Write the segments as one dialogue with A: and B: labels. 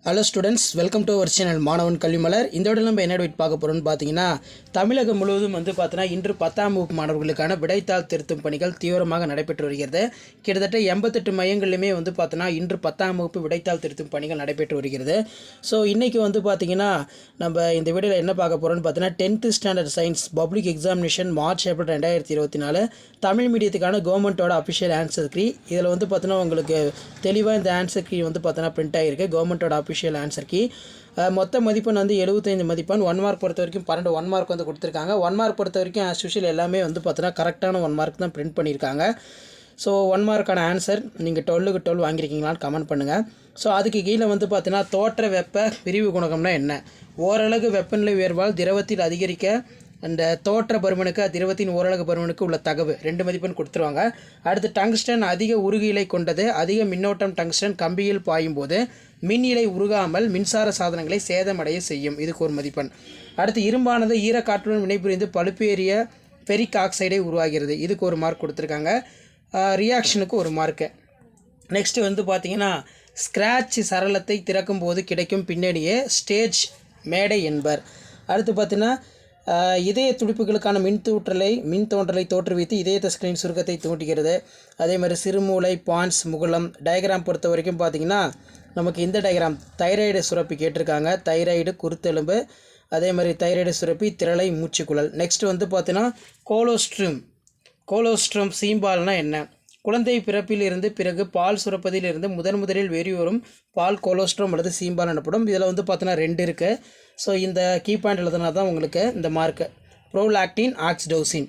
A: Hello students, welcome to our channel Manavan Kalvimalar. இந்த விட நம்ம என்ன பார்க்க போகிறோம்னு பார்த்தீங்கன்னா, தமிழகம் முழுவதும் பார்த்தீங்கன்னா இன்று 10ஆம் வகுப்பு மாணவர்களுக்கான விடைத்தாள் திருத்தும் பணிகள் தீவிரமாக நடைபெற்று வருகிறது. கிட்டத்தட்ட 88 மையங்களிலுமே பார்த்தீங்கன்னா இன்று 10ஆம் வகுப்பு விடைத்தாள் திருத்தும் பணிகள் நடைபெற்று வருகிறது. ஸோ இன்றைக்கி பார்த்தீங்கன்னா நம்ம இந்த வீடியோவில் என்ன பார்க்க போகிறோம்னு பார்த்தீங்கன்னா 10th standard science public examination March April 2024 Tamil மீடியத்துக்கான கவர்மெண்ட்டோட அஃபிஷியல் ஆன்சர் கீ. இதில் பார்த்தீங்கன்னா உங்களுக்கு தெளிவாக இந்த ஆன்சர் கீ பார்த்தீங்கன்னா பிரிண்ட் ஆகிருக்கு. கவர்மெண்ட்டோட அஃபிஷியல் ஆன்சர் கீ. மொத்த மதிப்பெண் 75 மதிப்பெண். 1 மார்க் பொறுத்த வரைக்கும் 1 மார்க் கொடுத்துருக்காங்க. 1 மார்க் பொறுத்த வரைக்கும் ஆஸ் யூஷுவல் எல்லாமே பார்த்தீங்கன்னா கரெக்டான 1 மார்க் தான் பிரிண்ட் பண்ணியிருக்காங்க. ஸோ 1 மார்க்கான ஆன்சர் நீங்கள் 12க்கு 12 வாங்கியிருக்கீங்களான்னு கமெண்ட் பண்ணுங்கள். ஸோ அதுக்கு கீழே பார்த்தீங்கன்னா தோற்ற வெப்ப விரிவு குணகம்னா என்ன, ஓரளவு வெப்பநிலை உயர்வால் திரவத்தில் அதிகரிக்க அந்த தோற்ற பருமனுக்கு திரவத்தின் ஓரளவு பருமனுக்கு உள்ள தகவு 2 மதிப்பெண் கொடுத்துருவாங்க. அடுத்து டங்ஸ்டன் அதிக உருகிலை கொண்டது. அதிக மின்னோட்டம் டங்ஸ்டன் கம்பியில் பாயும் போது மின் இலை உருகாமல் மின்சார சாதனங்களை சேதமடைய செய்யும். இதுக்கு 1 மதிப்பெண். அடுத்து இரும்பானது ஈரக்காற்றுடன் வினைபுரிந்து பழுப்பேறிய ஃபெரிக் ஆக்சைடை உருவாகிறது. இதுக்கு 1 மார்க் கொடுத்துருக்காங்க. ரியாக்ஷனுக்கு 1 மார்க்கு. நெக்ஸ்ட்டு பார்த்தீங்கன்னா ஸ்க்ராட்ச் சரளத்தை திறக்கும் போது கிடைக்கும் பின்னணியே ஸ்டேஜ் மேடை என்பர். அடுத்து பார்த்தீங்கன்னா இதய துடிப்புகளுக்கான மின் தோன்றலை தோற்றுவித்து இதய தசைகளின் சுருக்கத்தை தூண்டுகிறது. அதே மாதிரி சிறுமூளை, பான்ஸ், முகுளம். டயக்ராம் பொறுத்த வரைக்கும் பார்த்திங்கன்னா நமக்கு இந்த டயக்ராம் தைராய்டு சுரப்பி கேட்டிருக்காங்க. தைராய்டு குருத்தெலும்பு, அதே மாதிரி தைராய்டு சுரப்பி, திரளை, மூச்சுக்குழல். நெக்ஸ்ட் பார்த்தீங்கன்னா கோலோஸ்ட்ரம் சீம்பால்னால் என்ன, குழந்தை பிறப்பில் இருந்து பிறகு பால் சுரப்பதில் இருந்து முதலில் வெளிவரும் பால் கோலோஸ்ட்ரம் அல்லது சீம்பால் எனப்படும். இதில் பார்த்தீங்கன்னா 2 இருக்குது. ஸோ இந்த கீ பாயிண்ட் எழுதுனா தான் உங்களுக்கு இந்த மார்க்கு. Prolactin, oxytocin.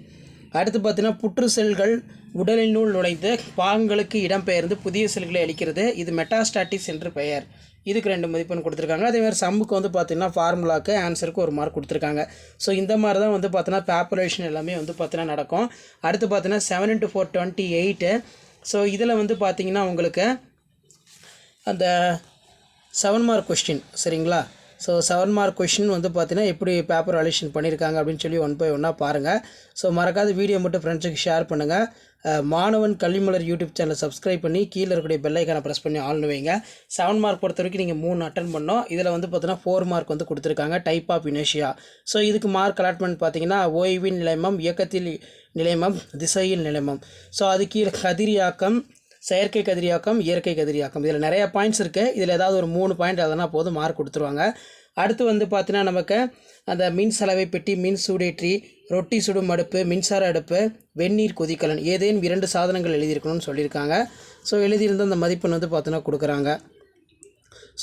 A: அடுத்து பார்த்தீங்கன்னா புற்று செல்கள் உடலினுள் நுழைந்து பாகங்களுக்கு இடம்பெயர்ந்து புதிய செல்களை அளிக்கிறது. இது மெட்டாஸ்டாட்டிஸ் என்று பெயர். இதுக்கு 2 மதிப்பெண் கொடுத்துருக்காங்க. அதேமாதிரி சம்முக்கு பார்த்தீங்கன்னா ஃபார்முலாக்கு ஆன்சருக்கு 1 மார்க் கொடுத்துருக்காங்க. ஸோ இந்த மாதிரி தான் பார்த்தீங்கன்னா பேப்பரேஷன் எல்லாமே பார்த்தீங்கன்னா நடக்கும். அடுத்து பார்த்தீங்கன்னா 7 × 4 28. ஸோ இதில் பார்த்தீங்கன்னா உங்களுக்கு அந்த 7 மார்க் கொஸ்டின் சரிங்களா. ஸோ 7 மார்க் கொஷின் பார்த்தீங்கன்னா எப்படி பேப்பர் அலிஷன் பண்ணியிருக்காங்க அப்படின்னு சொல்லி 1 by 1 பாருங்கள். ஸோ மறக்காத வீடியோ மட்டும் ஃப்ரெண்ட்ஸுக்கு ஷேர் பண்ணுங்கள். மாணவன் கல்விமலர் யூடியூப் சேனலை சப்ஸ்கிரைப் பண்ணி கீழே இருக்கக்கூடிய பெல்லைக்கான ப்ரெஸ் பண்ணி ஆள்னு வைங்க. 7 மார்க் பொறுத்த வரைக்கும் நீங்கள் 3 அட்டன் பண்ணோம். இதில் பார்த்தீங்கன்னா 4 மார்க் கொடுத்துருக்காங்க. டைப் ஆஃப் இனேஷியா. ஸோ இதுக்கு மார்க் அலாட்மெண்ட் பார்த்தீங்கன்னா ஓய்வின் நிலைமம், இயக்கத்தில் நிலைமம், திசையில் நிலைமம். ஸோ அது கீழே கதிரியாக்கம், செயற்கை கதிரியாக்கம், இயற்கை கதிரியாக்கம். இதில் நிறைய பாயிண்ட்ஸ் இருக்குது. இதில் ஏதாவது ஒரு 3 பாயிண்ட் அதனால் போதும் மார்க் கொடுத்துருவாங்க. அடுத்து பார்த்தீங்கன்னா நமக்கு அந்த மின் சலவை பெட்டி, மின் சூடேற்றி, ரொட்டி சுடும் அடுப்பு, மின்சார அடுப்பு, வெந்நீர் கொதிக்கலன் ஏதேனும் 2 சாதனங்கள் எழுதியிருக்கணும்னு சொல்லியிருக்காங்க. ஸோ எழுதியிருந்த அந்த மதிப்பெண் பார்த்தீங்கன்னா கொடுக்குறாங்க.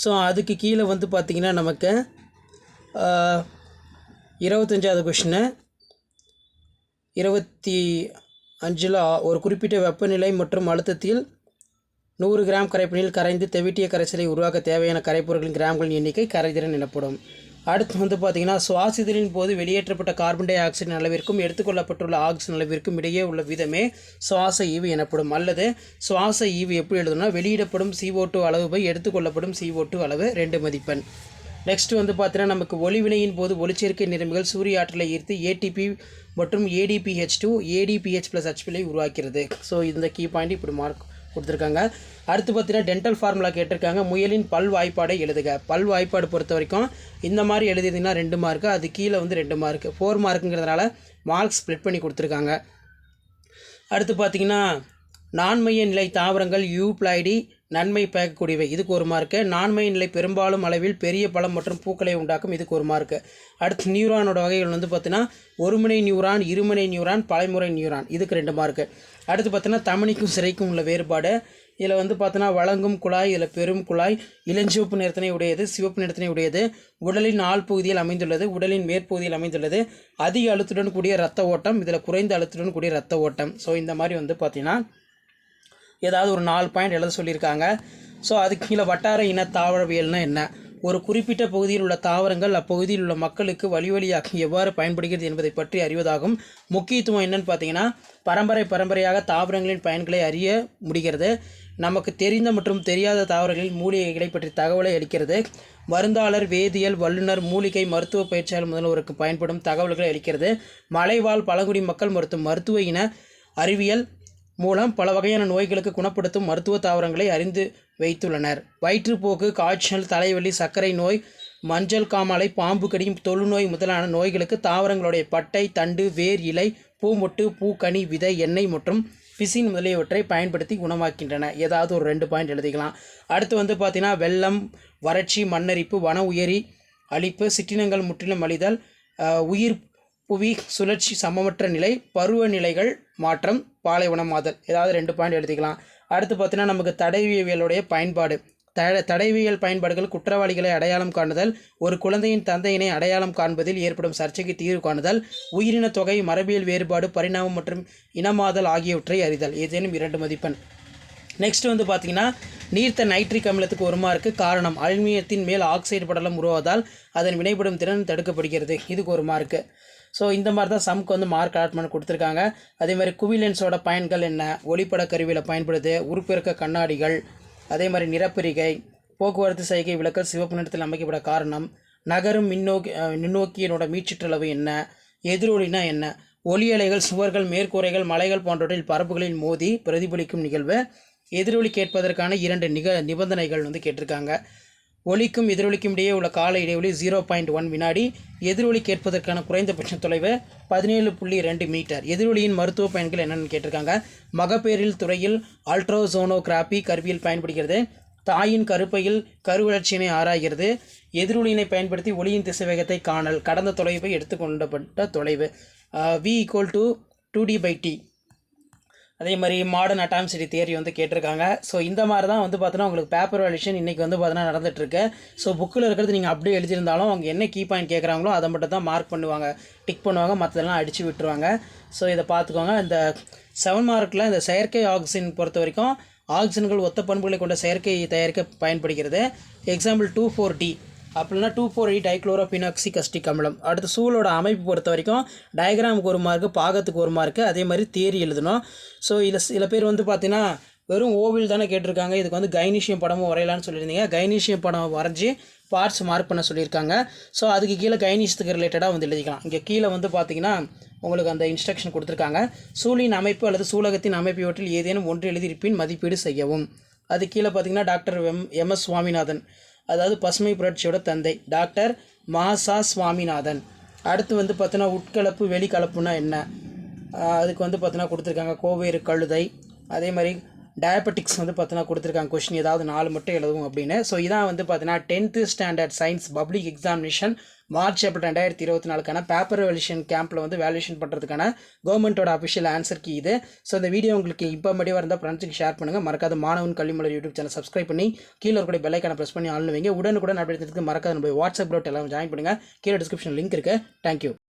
A: ஸோ அதுக்கு கீழே பார்த்திங்கன்னா நமக்கு 25வது கொஷினு 25ல் ஒரு குறிப்பிட்ட வெப்பநிலை மற்றும் அழுத்தத்தில் 100 கிராம் கரைப்பணியில் கரைந்து தெவிட்டிய கரைசலை உருவாக்க தேவையான கரைப்பொருட்களின் கிராம்களின் எண்ணிக்கை கரைதிறன் எனப்படும். அடுத்து பார்த்தீங்கன்னா சுவாசிதலின் போது வெளியேற்றப்பட்ட கார்பன் டை ஆக்சைடின் அளவிற்கும் எடுத்துக்கொள்ளப்பட்டுள்ள ஆக்சிஜன் அளவிற்கும் இடையே உள்ள விதமே சுவாச ஈவு எனப்படும். அல்லது சுவாச ஈவு எப்படி எழுதணும்னா வெளியிடப்படும் CO2 அளவு பை எடுத்துக்கொள்ளப்படும் CO2 அளவு 2 மதிப்பெண். நெக்ஸ்ட் பார்த்தீங்கன்னா நமக்கு ஒளிவினையின் போது ஒளிச்சேர்க்கை நிறமிகள் சூரிய ஆற்றலை ஈர்த்து ATP மற்றும் ADPH2 ADPH+H உருவாக்கிறது. ஸோ இந்த கீ பாயிண்ட் இப்படி மார்க் கொடுத்துருக்காங்க. அடுத்து பார்த்தீங்கன்னா டென்டல் ஃபார்முலா கேட்டிருக்காங்க. முயலின் பல் வாய்ப்பாடை எழுதுக. பல் வாய்ப்பாடு பொறுத்த வரைக்கும் இந்த மாதிரி எழுதிங்கன்னா 2 மார்க்கு, அது கீழே 2 மார்க்கு. 4 மார்க்குங்கிறதுனால மார்க் ஸ்ப்ளிட் பண்ணி கொடுத்துருக்காங்க. அடுத்து பார்த்தீங்கன்னா நான்மைய நிலை தாவரங்கள் யூப்ளாய்டி நன்மை பயக்கக்கூடியவை. இதுக்கு 1 மார்க்கு. நான்மைய நிலை பெரும்பாலும் அளவில் பெரிய பழம் மற்றும் பூக்களை உண்டாக்கும். இதுக்கு 1 மார்க்கு. அடுத்து நியூரானோட வகைகள் பார்த்தீங்கன்னா ஒருமுனை நியூரான், இருமுனை நியூரான், பலமுறை நியூரான். இதுக்கு 2 மார்க்கு. அடுத்து பார்த்தீங்கன்னா தமனிக்கும் சிறைக்கும் உள்ள வேறுபாடு. இதில் பார்த்தீங்கன்னா வழங்கும் குழாய், இதில் பெரும் குழாய் இளஞ்சிவப்பு நிறத்தினை உடையது, சிவப்பு நிறத்தினை உடையது, உடலின் ஆள் பகுதியில் அமைந்துள்ளது, உடலின் மேற்பகுதியில் அமைந்துள்ளது, அதிக அழுத்துடன் கூடிய இரத்த ஓட்டம், இதில் குறைந்த அழுத்துடன் கூடிய இரத்த ஓட்டம். ஸோ இந்த மாதிரி பார்த்தீங்கன்னா ஏதாவது ஒரு 4 பாயிண்ட் எழுத சொல்லியிருக்காங்க. ஸோ அதுக்கு கீழே வட்டார இன தாவரவியல்னால் என்ன, ஒரு குறிப்பிட்ட பகுதியில் உள்ள தாவரங்கள் அப்பகுதியில் உள்ள மக்களுக்கு வழியாக எவ்வாறு பயன்படுகிறது என்பதை பற்றி அறிவதாகும். முக்கியத்துவம் என்னன்னு பார்த்தீங்கன்னா பரம்பரையாக தாவரங்களின் பயன்களை அறிய முடிகிறது. நமக்கு தெரிந்த மற்றும் தெரியாத தாவரங்களின் மூலிகைகளை பற்றி தகவலை அளிக்கிறது. மருந்தாளர், வேதியியல் வல்லுநர், மூலிகை மருத்துவ பயிற்சியாளர் முதல்வருக்கு பயன்படும் தகவல்களை அளிக்கிறது. மலைவாழ் பழங்குடி மக்கள் மற்றும் மருத்துவ இன அறிவியல் மூலம் பல வகையான நோய்களுக்கு குணப்படுத்தும் மருத்துவ தாவரங்களை அறிந்து வைத்துள்ளனர். வயிற்றுப்போக்கு, காய்ச்சல், தலைவலி, சர்க்கரை நோய், மஞ்சள் காமாலை, பாம்பு கடி, தொழுநோய் முதலான நோய்களுக்கு தாவரங்களுடைய பட்டை, தண்டு, வேர், இலை, பூமொட்டு, பூ, கனி, விதை, எண்ணெய் மற்றும் பிசின் முதலியவற்றை பயன்படுத்தி குணமாக்கின்றன. ஏதாவது ஒரு 2 பாயிண்ட் எழுதிக்கலாம். அடுத்து பார்த்தீங்கன்னா வெள்ளம், வறட்சி, மண்ணரிப்பு, வன உயிரி அழிப்பு, சிற்றினங்கள் முற்றிலும் அழிதல், உயிர் புவி சுழற்சி, சமமற்ற நிலை, பருவநிலைகள் மாற்றம், பாலைவனமாதல். ஏதாவது 2 பாயிண்ட் எழுதிக்கலாம். அடுத்து பார்த்தீங்கன்னா நமக்கு தடயவியலுடைய பயன்பாடு. தடயவியல் பயன்பாடுகள் குற்றவாளிகளை அடையாளம் காணுதல், ஒரு குழந்தையின் தந்தையினை அடையாளம் காண்பதில் ஏற்படும் சர்ச்சைக்கு தீர்வு காணுதல், உயிரின தொகை, மரபியல் வேறுபாடு, பரிணாமம் மற்றும் இனமாதல் ஆகியவற்றை அறிதல். ஏதேனும் 2 மதிப்பெண். நெக்ஸ்ட் பார்த்தீங்கன்னா நீர்த்த நைட்ரிக் அமிலத்துக்கு 1 மார்க்கு. காரணம் அலுமினியத்தின் மேல் ஆக்சைடு படலம் உருவாவதால் அதன் வினைப்படும் திறன் தடுக்கப்படுகிறது. இதுக்கு 1 மார்க்கு. ஸோ இந்த மாதிரி தான் சம்க்கு மார்க் அலாட்மெண்ட் கொடுத்துருக்காங்க. அதே மாதிரி குவிலென்ஸோட பயன்கள் என்ன, ஒளிப்பட கருவியில் பயன்படுது, உருப்பெருக்க கண்ணாடிகள், அதே மாதிரி நிறப்பிரிகை, போக்குவரத்து சைகை விளக்கல் சிவப்பு நிறத்தில் அமைக்கப்பட காரணம், நகரும் நுண்ணோக்கியினோட மீச்சுற்றளவு என்ன, எதிரொலினா என்ன, ஒளி அலைகள் சுவர்கள், மேற்கூரைகள், மலைகள் போன்றவற்றில் பரப்புகளில் மோதி பிரதிபலிக்கும் நிகழ்வு, எதிரொலி கேட்பதற்கான 2 நிபந்தனைகள் கேட்டிருக்காங்க. ஒலிக்கும் எதிரொலிக்கும் இடையே உள்ள கால இடைவெளி 0.1 வினாடி. எதிரொலி கேட்பதற்கான குறைந்தபட்ச தொலைவு 17.2 மீட்டர். எதிரொலியின் மருத்துவ பயன்கள் என்னென்னு கேட்டிருக்காங்க. மகப்பேறில் துறையில் அல்ட்ராசோனோகிராபி கருவியில் பயன்படுகிறது. தாயின் கருப்பையில் கருவளர்ச்சியினை ஆராய்கிறது. எதிரொலியினை பயன்படுத்தி ஒளியின் திசைவேகத்தை காணல். கடந்த தொலைவை எடுத்துக்கொள்ளப்பட்ட தொலைவு. v = 2d/t. அதே மாதிரி மாடர்ன் அட்டாமிசிட்டி தியரி கேட்டிருக்காங்க. ஸோ இந்த மாதிரி தான் பார்த்தோன்னா உங்களுக்கு பேப்பர் வேல்யூஷன் இன்றைக்கி பார்த்தோன்னா நடந்துகிட்ருக்கு. ஸோ புக்கில் இருக்கிறது நீங்கள் அப்படியே எழுதியிருந்தாலும் அவங்க என்ன கீ பாயிண்ட் கேட்குறாங்களோ அதை மட்டும் தான் மார்க் பண்ணுவாங்க, டிக் பண்ணுவாங்க, மற்றதெல்லாம் அடித்து விட்டுருவாங்க. ஸோ இதை பார்த்துக்கோங்க. இந்த 7 மார்க்கில் இந்த செயற்கை ஆக்சிஜன் பொறுத்த வரைக்கும் ஆக்சிஜன்கள் ஒத்த பண்புகளை கொண்ட செயற்கை தயாரிக்க பயன்படுகிறது. எக்ஸாம்பிள் 2,4-D அப்படின்னா 2,4-D டைக்ளோரோபினாக்சிக் அசிட்டிக் அமிலம். அடுத்து சூழலோட அமைப்பு பொறுத்த வரைக்கும் டயக்ராமுக்கு 1 மார்க்கு, பாகத்துக்கு 1 மார்க்கு. அதே மாதிரி தியரி எழுதணும். ஸோ இதில் சில பேர் பார்த்தீங்கன்னா வெறும் ஓவில் தானே கேட்டிருக்காங்க, இதுக்கு கைனீஷியம் படமும் வரையலான்னு சொல்லியிருந்தீங்க. கைனீஷியம் படம் வரைஞ்சி பார்ட்ஸ் மார்க் பண்ண சொல்லியிருக்காங்க. ஸோ அதுக்கு கீழே கைனீஷத்துக்கு ரிலேட்டடாக எழுதிக்கலாம். இங்கே கீழே பார்த்தீங்கன்னா உங்களுக்கு அந்த இன்ஸ்ட்ரக்ஷன் கொடுத்துருக்காங்க. சூழின் அமைப்பு அல்லது சூலகத்தின் அமைப்பு இவற்றில் ஏதேனும் ஒன்று எழுதியிருப்பின் மதிப்பீடு செய்யவும். அது கீழே பார்த்தீங்கன்னா டாக்டர் எம்.எஸ். சுவாமிநாதன், அதாவது பசுமை புரட்சியோட தந்தை டாக்டர் மாசா சுவாமிநாதன். அடுத்து பார்த்தீங்கன்னா உட்கலப்பு வெளிக்கலப்புனா என்ன, அதுக்கு பார்த்தீங்கன்னா கொடுத்துருக்காங்க. கோவேறு கழுதை. அதே மாதிரி டயபெட்டிக்ஸ் பார்த்தீங்கன்னா கொடுத்துருக்காங்க. கொஸ்டின் ஏதாவது 4 மட்டும் எழுதுவோம் அப்படின்னு. ஸோ இதான் பார்த்தீங்கன்னா 10th standard science public examination March April 2024 paper valuation கேம்பில் வேல்யூஷன் பண்ணுறதுக்கான கவர்மெண்ட்டோட அஃபிஷியல் ஆன்சர் கீ இது. ஸோ இந்த வீடியோ உங்களுக்கு இப்போ மடிவாக இருந்தால் ஃப்ரெண்ட்ஸுக்கு ஷேர் பண்ணுங்கள். மறக்காத மாணவன் கல்விமலர் யூடியூப் சேனல் சப்ஸ்கிரைப் பண்ணி கீழே இருக்கக்கூடிய பெல் ஐக்கானை ப்ரெஸ் பண்ணி ஆன் வைங்க. உடனுக்குடன் அப்டேட் எடுத்துக்கு மறக்காத நம்ம வாட்ஸ்அப் குரூப் எல்லாம் ஜாயின் பண்ணுங்கள். கீழே டிஸ்கிரிப்ஷன் லிங்க் இருக்குது. தேங்க்யூ.